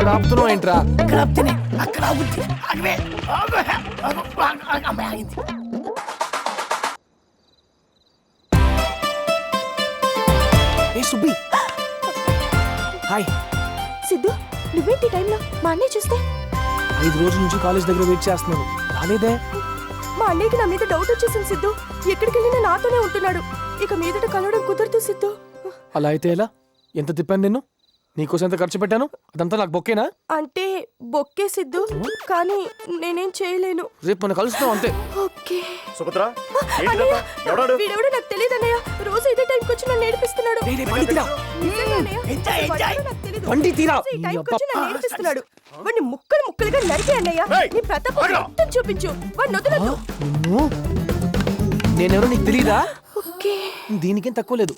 ఇక్కడ ఆపుతున్నావు ఏంట్రా? ఇక్కడ ఆపుతేనే అక్కడ ఆగుద్ది. అమ్మాయి ఆగింది. ఏ సుబ్బి, హాయ్. సిద్ధు, నువ్వేంటి టైంలో? మా అన్నయ్య చూస్తే 5 రోజుల నుంచి కాలేజ్ దగ్గర వెయిట్ చేస్తున్నాను, రాలేదే. మా అన్నయ్యకి నా మీద డౌట్ వచ్చేసింది సిద్ధు. ఎక్కడికి వెళ్ళినా నాతోనే ఉంటున్నాడు. ఇక మీదట కలవడం కుదరదు సిద్ధు. అలా అయితే ఎలా? ఎంత తిప్పాను నిన్ను, నీకోసం ఎంత ఖర్చు పెట్టాను, అదంతా నాకు బొక్కేనా? అంటే బొక్కే సిద్ధు, కానీ నేనేం చేయలేను. రేపు మనం కలుస్తాం అంతే. ఓకే. సుభద్ర వీడెవడో నాకు తెలియదు అన్నయ్య. రోజు ఇదే టైంకి వచ్చి నన్ను నేర్పిస్తున్నాడు. బండి తీరా, నిజంగా అన్నయ్య? నాకు తెలీదు. బండి తీరా. రోజు ఈ టైంకి వచ్చి నన్ను నేర్పిస్తున్నాడు. వాడిని ముక్కలు ముక్కలుగా నరికి అన్నయ్య. నీ ప్రతాపం మొత్తం చూపించు. వాడిని వదలొద్దు. నిన్ను, నేనెవరో నీకు తెలీదా? ఓకే. దీనికేం తక్కువ లేదు.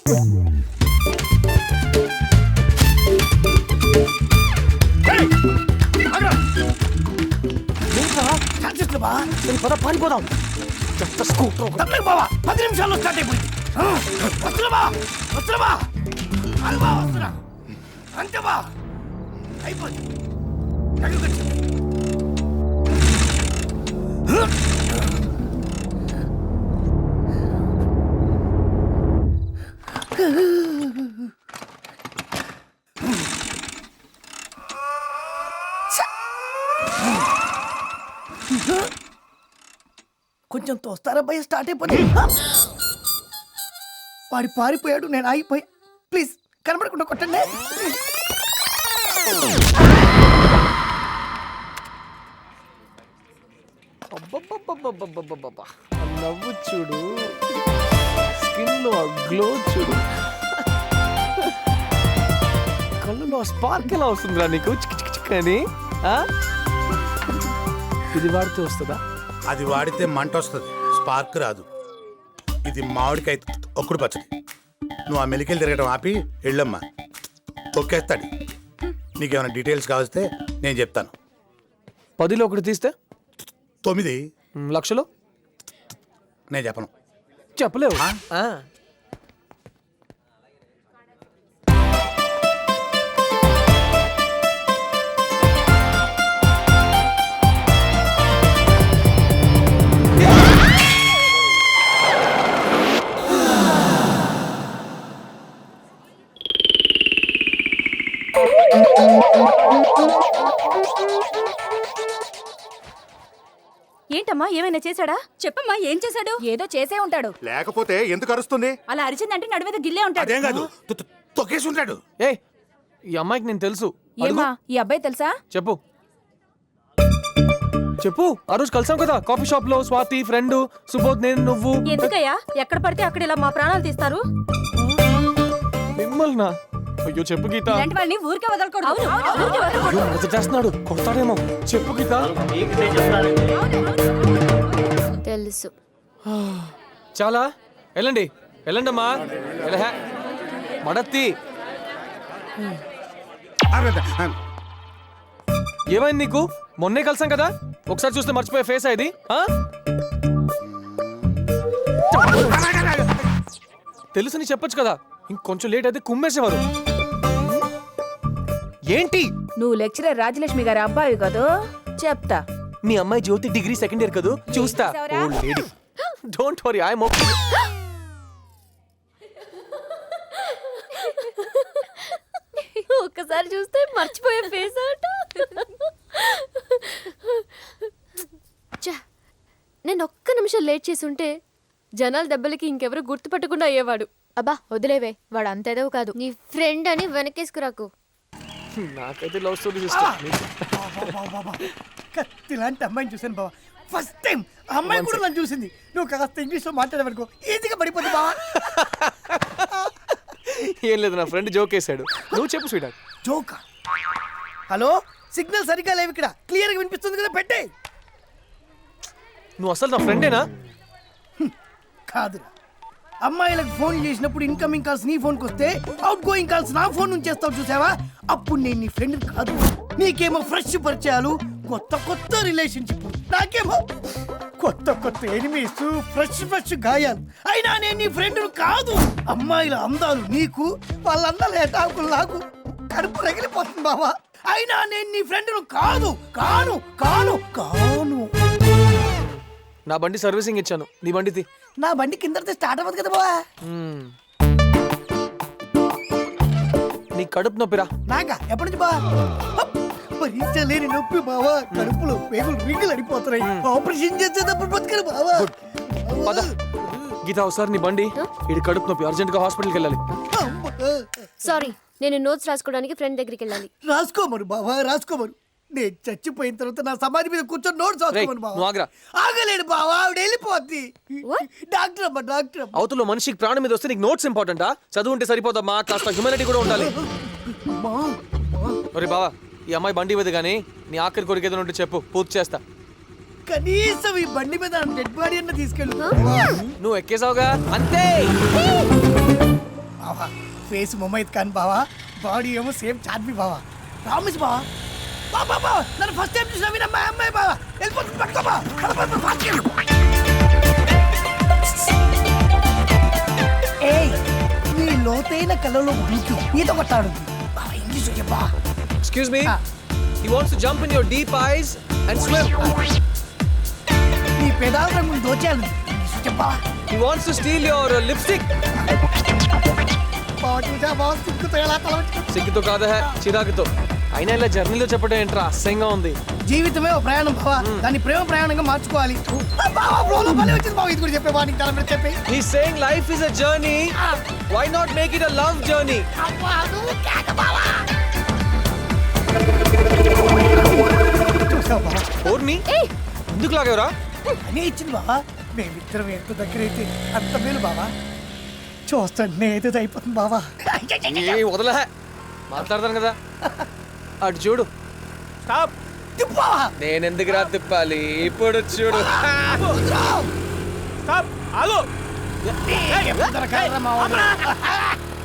పద పారిపోదాం. చెత్త స్కూటర్. బావా 10 నిమిషాల్లో స్టార్ట్ అయిపోయింది. వస్తున్నా వస్తున్నా అంతే బా అయిపోయింది. కొంచెం తోస్తారా భయ, స్టార్ట్ అయిపోతుంది. వాడి పారిపోయాడు, నేను ఆగిపోయా. ప్లీజ్ కనబడకుండా కొట్టండి. అబ్బబ్బబ్బబ్బబ్బబ్బబ్బబ్బ. ఆ నవ్వు చూడు, స్కిన్ లో గ్లో చూడు, కళ్ళులో స్పార్క్ ఎలా వస్తుందిరా నీకు చిక్ చిక్ చిక్ అని? ఇది వాడితే వస్తుందా? అది వాడితే మంట వస్తుంది, స్పార్క్ రాదు. ఇది మామిడికాయ ఒక్కడు పచ్చడి. నువ్వు ఆ మెలికలు తిరగడం ఆపి వెళ్ళమ్మా, ఒక్కేస్తాడు. నీకేమైనా డీటెయిల్స్ కావస్తే నేను చెప్తాను. 10లో 1 తీస్తే 9 లక్షలు నేను చెప్పను. చెప్పలేవు. ఏంటమ్మా, ఏమైనా చేశాడా? చెప్పమ్మా, ఏం చేశాడు? ఏదో చేసే ఉంటాడు. లేకపోతే ఎందుకు అరుస్తుంది? అలా అరిచిందంటే నడు మీద గిల్లే ఉంటాడు. అదేం కాదు, తొక్కేసి ఉంటాడు. ఏ, ఈ అమ్మాయికి నేను తెలుసు. ఏమ్మా, ఈ అబ్బాయి తెలుసా? చెప్పు చెప్పు. ఆ రోజు కలిసాం కదా కాఫీ షాప్ లో, స్వాతి ఫ్రెండ్, సుబోధ్, నేను, నువ్వు. ఎందుకయ్యా ఎక్కడ పడితే అక్కడ ఇలా మా ప్రాణాలు తీస్తారు? మిమ్మల్నా? అయ్యో చెప్పు గీత. ఇలాంటి వాళ్ళని ఊరికే వదలకూడదు. అయ్యో మజా చేస్తున్నాడు, కొడతాడేమో. చెప్పు గీత. తెలుసు. చాలా వెళ్ళండి, వెళ్ళండి అమ్మా. మడత్తి, ఏమైంది నీకు? మొన్నే కలిసాం కదా, ఒకసారి చూస్తే మర్చిపోయే ఫేస్ ఇది. తెలుసని చెప్పొచ్చు కదా, ఇంకొంచెం లేట్ అయితే కుమ్మేసేవారు. ఏంటి? నువ్వు లెక్చరర్ రాజలక్ష్మి గారి అబ్బాయి కదా, చెప్తా. మీ అమ్మాయి జ్యోతి డిగ్రీ 2nd ఇయర్ కదా, చూస్తా. Old lady, don't worry, I am okay. ఒక్కసారి చూస్తే మర్చిపోయే ఫేస్ అట. నేను ఒక్క నిమిషం లేట్ చేసి ఉంటే జనాల దెబ్బలకి ఇంకెవరు గుర్తుపట్టకుండా అయ్యేవాడు. అబ్బా వదిలేవే, వాడు అంతేదో కాదు. నీ ఫ్రెండ్ అని వెనకేసుకురాకు. నాకైతే లవ్ స్టోరీ సిస్టర్. కత్తిలాంటి అమ్మాయిని చూసాను బావా, ఫస్ట్ టైం. ఆ అమ్మాయి కూడా నన్ను చూసింది. నువ్వు కాస్త ఇంగ్లీష్లో మాట్లాడేవనుకో ఈజీగా పడిపోతుంది బావా. ఏం లేదు, నా ఫ్రెండ్ జోక్ వేసాడు. నువ్వు చెప్పు స్వీట్. జోకా? హలో, సిగ్నల్ సరిగ్గా లేవు ఇక్కడ, క్లియర్గా వినిపిస్తుంది కదా, పెట్టే. నువ్వు అసలు నా ఫ్రెండేనా? కాదురా, అమ్మాయిలకు ఫోన్ చేసినప్పుడు ఇన్కమింగ్ కాల్స్ నీ ఫోన్కి వస్తే అవుట్ గోయింగ్ కాల్స్ నా ఫోన్ నుంచి చేస్తావు చూసావా? అప్పుడు నేను నీ ఫ్రెండ్ కాదు. నీకేమో ఫ్రెష్ పరిచయాలు, కొత్త కొత్త రిలేషన్షిప్, నాకేమో కొత్త కొత్త ఎనిమీస్, ఫ్రెష్ గాయాలు. అయినా నేను నీ ఫ్రెండ్ కాదు. అమ్మాయిల అందాలు నీకు, వాళ్ళ అందాలు ఎటాకులు నాకు. కడుపు రగిలిపోతుంది బావా. అయినా నేను నీ ఫ్రెండ్ను కాదు కాను కాను కాను. నా బండి సర్వీసింగ్ ఇచ్చాను, నీ బండిది. నా బండి కింద స్టార్ట్ అవ్వదు కదా బావా. నీ కడుపు నొప్పిరా. నాకా ఎప్పటి నుంచి బావా? భరించలేని నొప్పి బావా, కడుపులో పేగులు రింగులు అడిపోతున్నాయి. ఆపరేషన్ చేసేటప్పుడు బతకరు బావా. పద గీత, ఒకసారి నీ బండి. ఇది కడుపు నొప్పి, అర్జెంట్ గా హాస్పిటల్కి వెళ్ళాలి. సారీ, నేను నోట్స్ రాసుకోవడానికి ఫ్రెండ్ దగ్గరికి వెళ్ళాలి. రాసుకోమరు బావా, రాసుకోమరు. నేను చచ్చిపోయిన తర్వాత నా సమాధి మీద కూర్చొని నోట్స్ రాసుకోమను నువ్వు బావా. ఆగరా. ఆగలేడు బావా, ఆవిడ వెళ్ళిపోద్ది. డాక్టర్ అమ్మా, డాక్టర్ అమ్మా. అవతల మనిషికి ప్రాణం మీద వస్తే నీకు నోట్స్ ఇంపార్టెంటా? చదువు ఉంటే సరిపోదమ్మా, కాస్త హ్యూమానిటీ కూడా ఉండాలి. ఒరే బావా, ఈ అమ్మాయి బండి మీద కానీ నీ ఆఖరి కొరికేదో ఉంటే చెప్పు, పూర్తి చేస్తా. కనీసం ఈ బండి మీద డెడ్ బాడీ అన్న తీసుకెళ్ళు. నువ్వు ఎక్కేసావుగా, అంతే. బావా ఫేస్ మొమైత్ ఖాన్ బావా, బాడీ ఏమో సేమ్ చార్మి బావా. ప్రామిస్ బావా. బాబా నన్ను ఫస్ట్ టైం చూసిన మీ అమ్మాయి బావా వెళ్ళిపోతుంది. పట్టుకోబా. ఏయ్, నీ లోతైన కళ్ళలో దూకి ఈత కొట్టాడు బావా. ఇంగ్లీష్ చెప్పా. Excuse me. He wants to jump in your deep eyes and swim. నీ పెదాల రంగులు దోచాను. ఇంగ్లీష్ చెప్పా. He wants to steal your lipstick. బావా చూసా బావా, సిగ్గుతో ఎలా తల సిగ్గుతో కాదా, చిరాకుతో. అయినా ఇలా జర్నీలో చెప్పడం ఏంట్రా, అసహ్యంగా ఉంది. జీవితమే ఒక ప్రయాణం బావా, దాన్ని ప్రేమ ప్రయాణంగా మార్చుకోవాలి. బావా ఫ్లోలో భలే వచ్చింది బావా. ఇది కూడా చెప్పే బావా, నీకు తల మీద చెప్పి. He's saying life is a journey. Why not make it a love journey? అబ్బా నువ్వు కేక బావా. చూసావా బావా, ఓర్ని ఎందుకు లాగేవరా? అని ఇచ్చింది బావా. మేమిద్దరం ఎంత దగ్గర అయితే అంత మేలు బావా. చూస్తాను ఏదో అయిపోతుంది బావా. ఏ వదలే, మాట్లాడతాను కదా. అటు చూడు. స్టాప్ తిప్పావా. నేను ఎందుకురా తిప్పాలి, ఇప్పుడు చూడు. స్టాప్ ఆగు.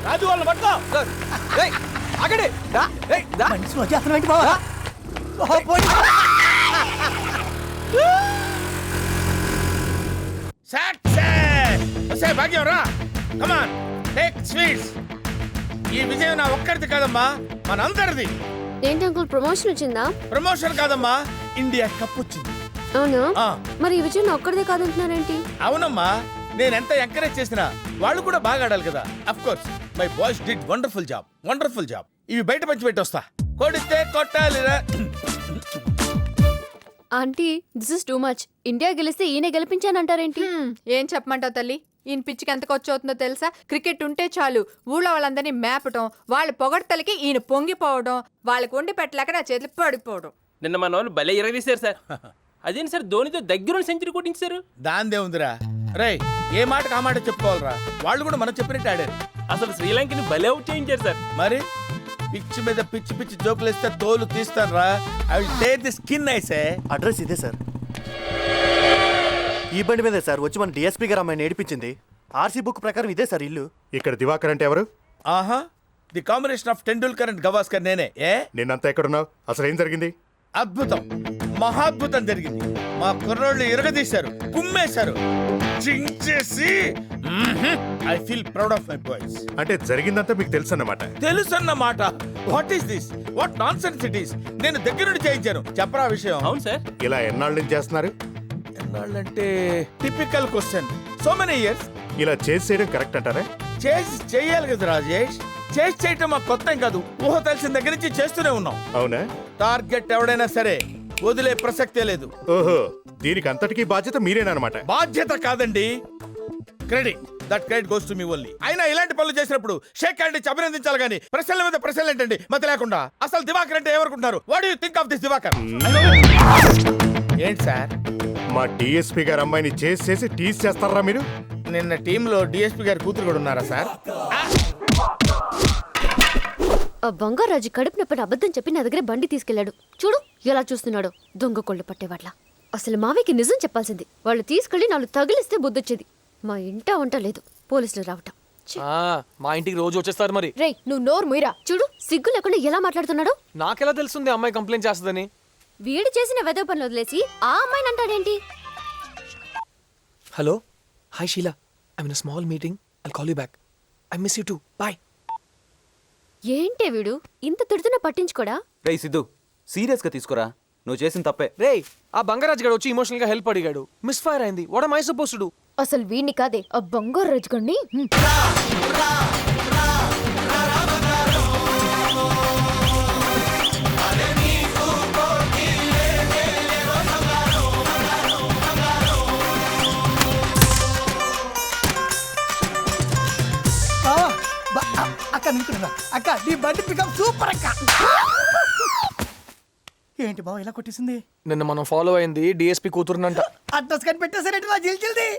రాజు వాళ్ళు పట్టుకో. ఏయ్, ఆగండి. దా, ఏయ్, దా. మనిషి వచ్చేస్తున్నావు ఏంటి బావా? భాగ్యం రా, కమాన్ టేక్ స్వీట్స్. ఈ విజయం నా ఒక్కరిది కాదమ్మా, మనందరిది. ఏంటి అంకుల్, ప్రమోషన్ వచ్చిందా? ప్రమోషన్ కాదమ్మా, ఇండియా కప్ వచ్చింది. అవునా? ఆ. మరి ఈ విజయం నా ఒక్కడిదే కాదంటున్నారేంటి? అవునమ్మా, నేను ఎంత ఎంకరేజ్ చేసినా వాళ్ళు కూడా బాగా ఆడాలి కదా. Of course my boys did wonderful job, wonderful job. ఇవి బయట పంచి పెట్టి వస్తా. కొడితే కొట్టాలిరా. Aunty, this is too much. India గెలిస్తే ఈయన గెలిపించానంటారేంటి? ఏం చెప్పమంటావు తల్లి? ఈయన పిచ్చికి ఎంత ఖర్చు అవుతుందో తెలుసా? క్రికెట్ ఉంటే చాలు ఊళ్ళో వాళ్ళందరినీ మేపటం, వాళ్ళ పొగడ్తలకి ఈయన పొంగిపోవడం, వాళ్ళకి వండి పెట్టలేక నా చేతులు పడిపోవడం. నిన్న మన వాళ్ళు భలే ఇరగదీశారు సార్. అదేంటి సార్, ధోనితో దగ్గర సెంచరీ కొట్టించారు. దాందే ఉందిరా. రేయ్, ఏ మాటకు ఆ మాట చెప్పుకోవాలరా. వాళ్ళు కూడా మనం చెప్పినట్టు ఆడారు. అసలు శ్రీలంకని భలే అవుట్ చేయించారు సార్. మరి పిచ్చి మీద పిచ్చి పిచ్చి జోకులు వేస్తే తోలు తీస్తాను రా. I will take the skin ఐసే. అడ్రస్ ఇదే సార్. ఈ బండి మీదే సార్ వచ్చి మన డిఎస్పీ గారు అమ్మాయిని ఏడిపించింది. ఆర్సీ బుక్ ప్రకారం ఇదే సార్ ఇల్లు. ఇక్కడ దివాకర్ అంటే ఎవరు? ఆహా, the combination of Tendulkar and Gavaskar నేనే. నిన్నంతా ఎక్కడున్నావు? అసలు ఏం జరిగింది? అద్భుతం, మహాద్భుతం జరిగింది. మా కుర్రోళ్ళు ఇరగదీశారు, కుమ్మేశారు, చించేసి. I feel proud of my boys. అంటే జరిగిందంతా మీకు తెలుసు అన్నమాట. తెలుసన్నమాట. What is this? What nonsense it is? నేను దగ్గరుండి చేయించాను. చెప్పరా విషయం? అవును సార్. ఇలా ఎన్నాళ్ళ నుంచి చేస్తున్నారు? ఎన్నాళ్ళంటే typical question. So many years. ఇలా చేసి చేయడం కరెక్ట్ అంటారా? చేసి చెయ్యాలి కదా రాజేష్. చేసి చేయటం మాకు కొత్త ఏం కాదు. ఊహ తెలిసిన దగ్గర నుంచి చేస్తూనే ఉన్నాం. అవునా? టార్గెట్ ఎవడైనా సరే వదిలే ప్రసక్తే లేదు. ఓహో, దీనికి అంతటికీ బాధ్యత మీరేనమాట. బాధ్యత కాదండి, credit. That credit goes to me only. అయినా ఇలాంటి పనులు చేసినప్పుడు షేక్ హ్యాండ్ ఇచ్చి అభినందించాలి కానీ ప్రశ్నల మీద ప్రశ్నలు ఏంటండి మత లేకుండా. అసలు దివాకర్ అంటే ఎవరుకుంటున్నారు? What you think of this Divakar? ఏంటి సార్, మా డిఎస్పీ గారు అమ్మాయిని చేసి చేసి టీస్ చేస్తారా మీరు? నిన్న టీంలో డిఎస్పీ గారి కూతురు కూడా ఉన్నారా సార్? ఆ బంగారాజు కడుపు నొప్పిని అబద్ధం చెప్పి నా దగ్గర బండి తీసుకెళ్లాడు. చూడు ఎలా చూస్తున్నాడు, దొంగ కొళ్ళు పట్టేవాళ్ళ. అసలు మావయ్యకి నిజం చెప్పాల్సింది. వాళ్ళు తీసుకెళ్లి నాలుగు తగిలిస్తే బుద్ధొచ్చేది. మా ఇంట వంట లేదు, పోలీసులు రావటం. మా ఇంటికి రోజు వచ్చేస్తారు మరి. రేయ్, నువ్వు నోరు ముయిరా. చూడు సిగ్గు లేకుండా ఎలా మాట్లాడుతున్నాడు. నాకెలా తెలుస్తుంది అమ్మాయి కంప్లైంట్ చేస్తుందని? వీడు చేసిన వెదవ పనులు వదిలేసి ఆ అమ్మాయిని అంటాడేంటి? Hello, hi Sheela, I'm in a small meeting, I'll call you back. I miss you too, bye. ఏంటే వీడు ఇంత తిడుతున్నా పట్టించుకోడా? రేయ్ సిద్ధు సీరియస్గా తీసుకురా నువ్వు చేసిన తప్పే. రేయ్ ఆ బంగారాజు గారు వచ్చి ఎమోషనల్ గా హెల్ప్ అడిగాడు, మిస్ ఫైర్ అయింది. What am I supposed to do? అసలు వీడిని కాదే ఆ బంగారు రజుగండి. అక్క నింటున్నా అక్క, నీ బండి పికప్ సూపర్ అక్క. ఏంటి బావ ఇలా కొట్టేసింది? నిన్న మనం ఫాలో అయింది డిఎస్పీ కూతురునంట. అడ్రస్ కని పెట్టేసారంటే నా జిల్ది.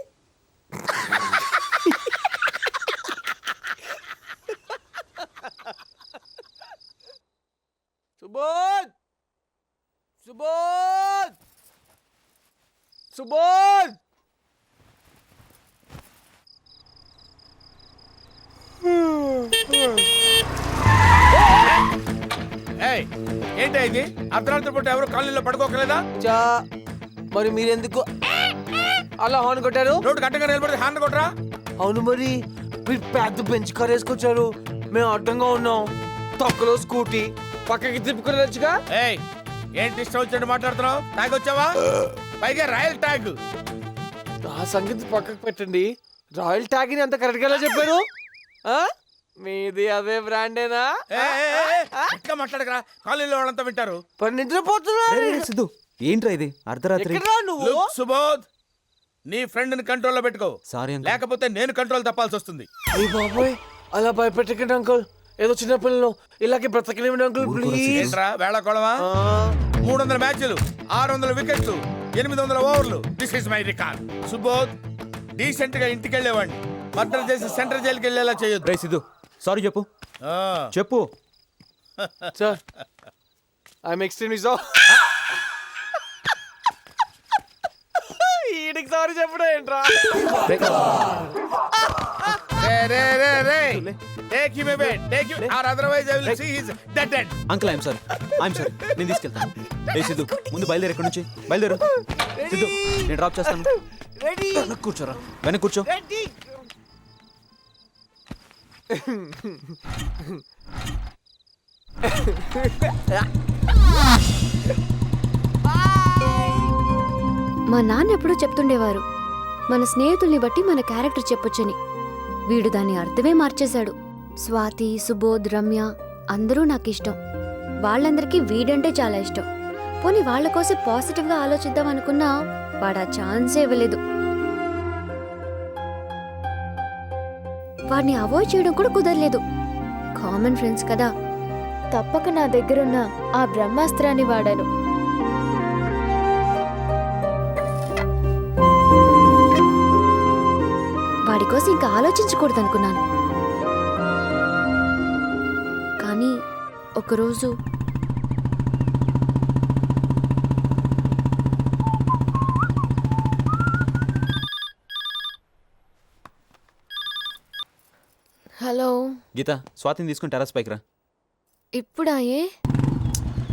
సుబోధ్ సుబోధ్ సుబోధ్ ఏయ్, ఏంటి ఇది? అర్ధరాత్రి పూట ఎవరు కాలనీలో పడుకోకలేదా? చా మరి మీరెందుకు అలా హార్న్ కొట్టారు? రోడ్డు కట్టంగా నిలబడితే హ్యాండ్ కొట్టరా? అవును మరి మీరు పెద్ద బెంచ్ కార్ వేసుకొచ్చారు, మేము అడ్డంగా ఉన్నాం. తొక్కలో స్కూటీ పక్కకి తిప్పుకునేచ్చుగా. ఏయ్, ఏంటి ఇష్టం వచ్చినట్టు మాట్లాడుతున్నావు? ట్యాగ్ వచ్చావా? పైగా రాయల్ ట్యాగ్. ఆ సంగతి పక్కకు పెట్టండి, రాయల్ ట్యాగ్ ని అంత కరెక్ట్ గా ఎలా చెప్పారు? ఆ? మీది అదే బ్రాండేనా? ఇంకా మాట్లాడకరా, కాలనీలో వాళ్ళంతా వింటారు. మరి నిద్రపోతున్నారు. సిద్ధు ఏంట్రా ఇది అర్ధరాత్రి? ఎక్కడ్రా నువ్వు? Look, సుబోధ్, నీ ఫ్రెండ్ ని కంట్రోల్లో పెట్టుకో. Sorry uncle. లేకపోతే నేను కంట్రోల్ తప్పాల్సి వస్తుంది. అయ్య బాబోయ్, అలా భయపెట్టకండి అంకుల్. ఏదో చిన్న పిల్లలు ఇలాగే బ్రతకలేమండి అంకుల్, ప్లీజ్. ఏంట్రా వేళాకోళమా? 300 మ్యాచ్లు, 600 వికెట్లు, 800 ఓవర్లు. This is my record. Subodh, decent గా ఇంటికి వెళ్ళేవాడిని మర్డర్ చేసి సెంట్రల్ జైలుకి వెళ్ళేలా చేయొద్దు. రేయ్ సిద్ధు సారీ చెప్పు ఆ. చెప్పు. Sir I'm extremely sorry. ఈడికి సారీ చెప్పడం ఏంట్రా? Take him away, take him, or otherwise I will see his dead end. Uncle I'm sorry నేను తీసుకెళ్తాను. రే సిద్ధు ముందు బయలుదేరు, ఎక్కడి నుంచి బయలుదేరు. సిద్ధు నేను డ్రాప్ చేస్తాను. వెనక్కి కూర్చోరా, వెనక్కి కూర్చో. మా నాన్న ఎప్పుడూ చెప్తుండేవారు, మన స్నేహితుల్ని బట్టి మన క్యారెక్టర్ చెప్పొచ్చని. వీడు దాని అర్థమే మార్చేశాడు. స్వాతి, సుబోధ్, రమ్య అందరూ నాకు ఇష్టం. వాళ్ళందరికీ వీడంటే చాలా ఇష్టం. పోనీ వాళ్ళ కోసం పాజిటివ్గా ఆలోచిద్దాం అనుకున్నా వాడు ఆ ఛాన్సే ఇవ్వలేదు. వాడిని అవాయిడ్ చేయడం కూడా కుదరలేదు. కామన్ ఫ్రెండ్స్ కదా, తప్పక నా దగ్గరున్న ఆ బ్రహ్మాస్త్రాన్ని వాడాను. వాడి కోసం ఇంకా ఆలోచించకూడదు అనుకున్నాను. కానీ ఒకరోజు హలో గీత స్వాతిని తీసుకుని టెర్రస్ పైకి రా. ఇప్పుడా? ఏ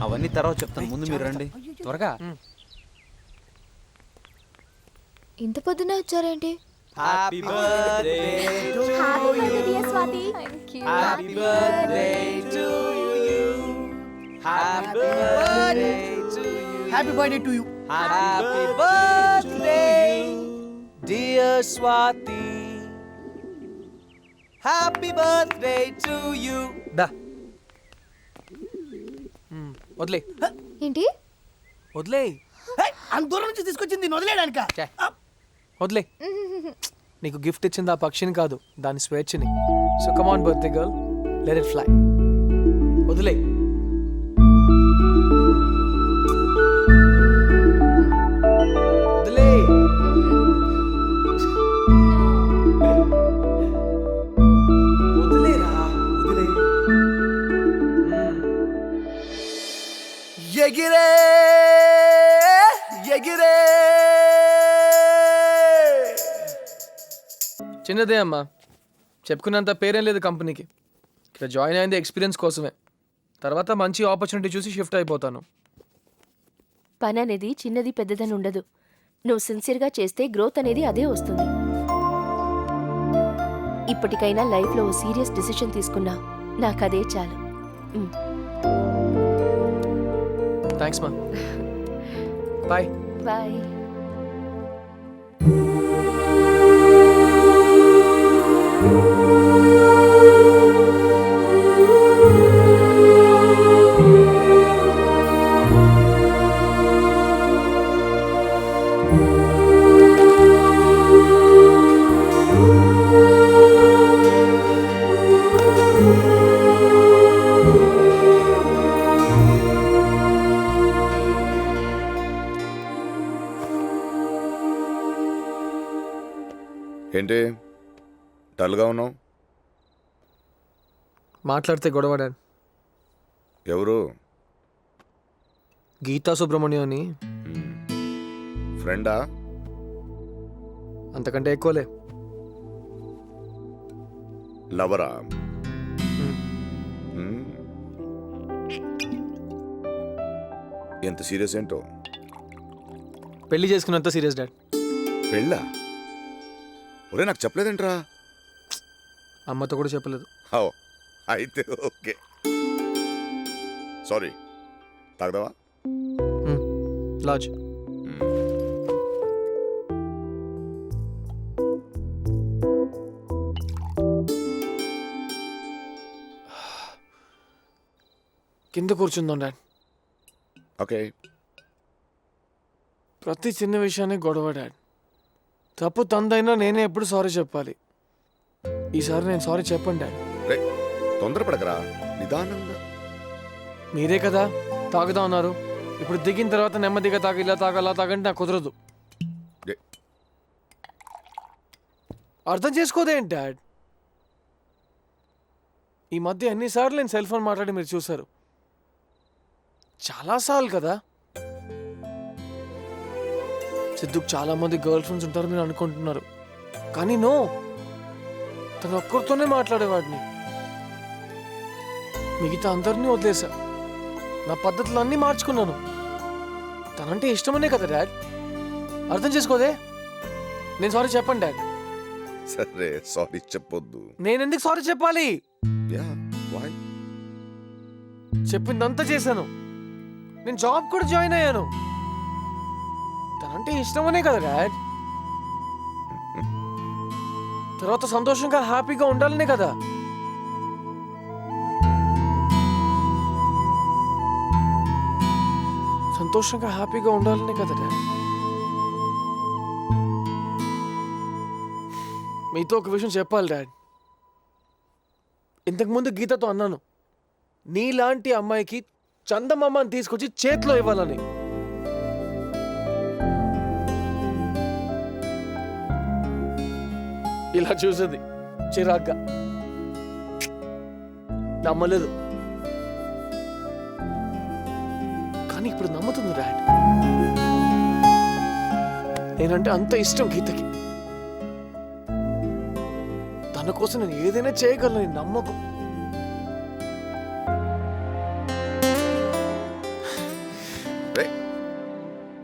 అవన్నీ తర్వాత చెప్తాను, ముందు మీరు రండి త్వరగా. ఇంత పొద్దునే వచ్చారేంటి? Happy birthday Swathi. Happy birthday to you. Happy birthday to you. Happy birthday to you. Happy birthday dear Swathi. Happy birthday to you. దా వదిలే. ఏంటి? వదిలే అంత దూరం నుంచి తీసుకొచ్చింది వదిలేయడానిక? వదిలే. నీకు గిఫ్ట్ ఇచ్చింది ఆ పక్షిని కాదు, దాని స్వేచ్ఛని. So come on birthday girl, let it fly. వదిలే. వదిలే. వదిలేరా, వదిలే. ఎగిరే ఎగిరే. చిన్నదే అమ్మా, చెప్పుకున్నంత పేరేం లేదు కంపెనీకి. ఇక్కడ జాయిన్ అయింది ఎక్స్పీరియన్స్ కోసమే. తర్వాత మంచి ఆపర్చునిటీ చూసి షిఫ్ట్ అయిపోతాను. పని అనేది చిన్నది పెద్దదని ఉండదు. నువ్వు సిన్సియర్గా చేస్తే గ్రోత్ అనేది అదే వస్తుంది. ఇప్పటికైనా లైఫ్లో ఓ సీరియస్ డిసిషన్ తీసుకున్నా నాకు అదే చాలు. థ్యాంక్స్ మా. బాయ్. బాయ్. ఏంటి డల్గా ఉన్నావు? మాట్లాడితే గొడవ డాడ్. ఎవరు? గీతా సుబ్రహ్మణ్యం అని. ఫ్రెండా? అంతకంటే ఎక్కువలే. లవరా? ఎంత సీరియస్ ఏంటో. పెళ్లి చేసుకున్నంత సీరియస్ డాడ్. పెళ్ళా? ఒరే నాకు చెప్పలేదేంట్రా? అమ్మతో కూడా చెప్పలేదు. అయితే ఓకే. సారీ. తాగదావా? లాజ్. కింద కూర్చుందాం డాడ్. ఓకే. ప్రతి చిన్న విషయాన్ని గొడవ డాడ్. తప్పు తందైనా నేనే ఎప్పుడు సారీ చెప్పాలి. ఈసారి నేను సారీ చెప్పండి డాడ్. తొందరపడకరా, నిదానంగా. మీరే కదా తాగుదా ఉన్నారు. ఇప్పుడు దిగిన తర్వాత నెమ్మదిగా తాగి ఇలా తాగలా తాగంటే నాకు కుదరదు. అర్థం చేసుకోదేంటి డాడ్? ఈ మధ్య ఎన్నిసార్లు నేను సెల్ ఫోన్ మాట్లాడి మీరు చూశారు? చాలాసార్లు కదా. సిద్ధుకు చాలా మంది గర్ల్ ఫ్రెండ్స్ ఉంటారు మీరు అనుకుంటున్నారు, కానీ నో, తను ఒక్కరితోనే మాట్లాడేవాడిని. మిగతా అందరినీ వదిలేసా. నా పద్ధతులన్నీ మార్చుకున్నాను. తనంటే ఇష్టమనే కదా డాడ్. అర్థం చేసుకోదే. నేను సారీ చెప్పండి డాడ్. సరే సారీ చెప్పొద్దు. నేను ఎందుకు సారీ చెప్పాలి? Why? చెప్పిందంతా చేశాను. నేను జాబ్ కూడా జాయిన్ అయ్యాను. తనంటే ఇష్టమనే కదా డాడ్. తర్వాత సంతోషంగా హ్యాపీగా ఉండాలనే కదా. సంతోషంగా హ్యాపీగా ఉండాలనే కదా డాడ్. మీతో ఒక విషయం చెప్పాలి డాడ్. ఇంతకుముందు గీతతో అన్నాను, నీలాంటి అమ్మాయికి చందమామని తీసుకొచ్చి చేతిలో ఇవ్వాలని. ఇలా చూసింది చిరాగ్గా. నమ్మలేదు, కానీ ఇప్పుడు నమ్ముతుంది డాడ్. నేనంటే అంత ఇష్టం గీతకి. తన కోసం నేను ఏదైనా చేయగలను నమ్మకం.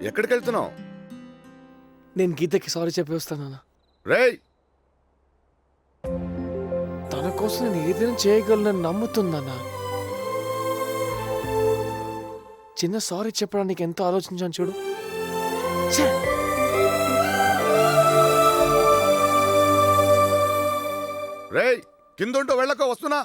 ఎక్కడికి వెళ్తున్నావు? నేను గీతకి సారీ చెప్పి వస్తానన్నా. రేయ్, తన కోసం నేను ఏదైనా చేయగలను నమ్ముతుందన్నా. చిన్న సారీ చెప్పడానికి ఎంతో ఆలోచించాను చూడు. రేయ్, కిందుంటూ వెళ్ళకో, వస్తున్నా.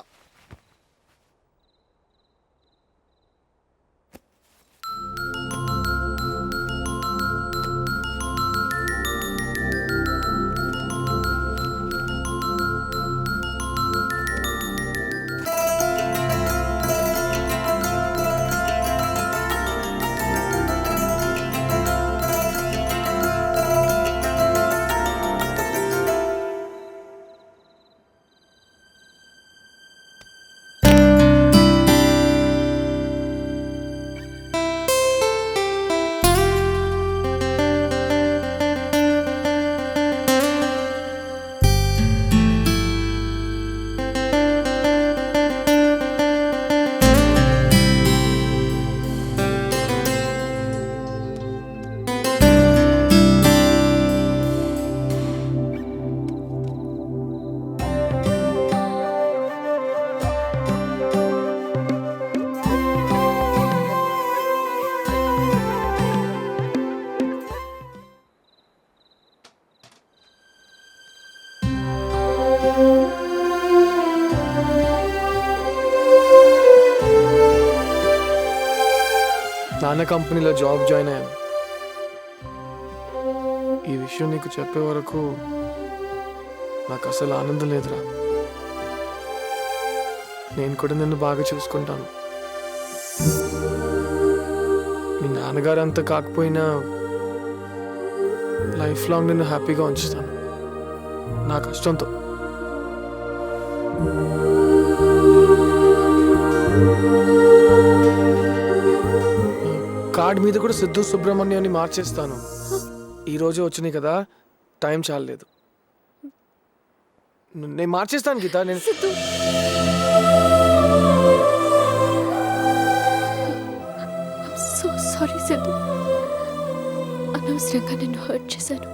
నాన్న కంపెనీలో జాబ్ జాయిన్ అయ్యాను. ఈ విషయం నీకు చెప్పే వరకు నాకు అసలు ఆనందం లేదురా. నేను కూడా నిన్ను బాగా చూసుకుంటాను. మీ నాన్నగారు అంత కాకపోయినా లైఫ్ లాంగ్ నిన్ను హ్యాపీగా ఉంచుతాను నా కష్టంతో. కార్డ్ మీద కూడా సిద్ధు సుబ్రహ్మణ్యం అని మార్చేస్తాను. ఈ రోజు వచ్చినాయి కదా, టైం చాలలేదు. నేను మార్చేస్తాను గీత. నేను సో సారీ సిద్ధు, అనవసరంగా నిన్ను హర్ట్ చేశాను.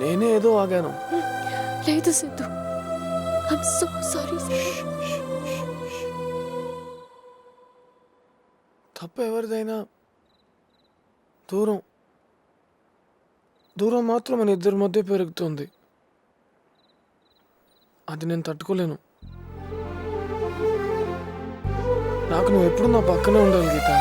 నేనే ఏదో ఆగాను. లేదు సిద్ధు, ఐఎమ్ సో సారీ. తప్ప ఎవరిదైనా దూరం దూరం మాత్రం మన ఇద్దరి మధ్య పెరుగుతుంది. అది నేను తట్టుకోలేను. నాకు నువ్వు ఎప్పుడు నా పక్కనే ఉండాలి గీత.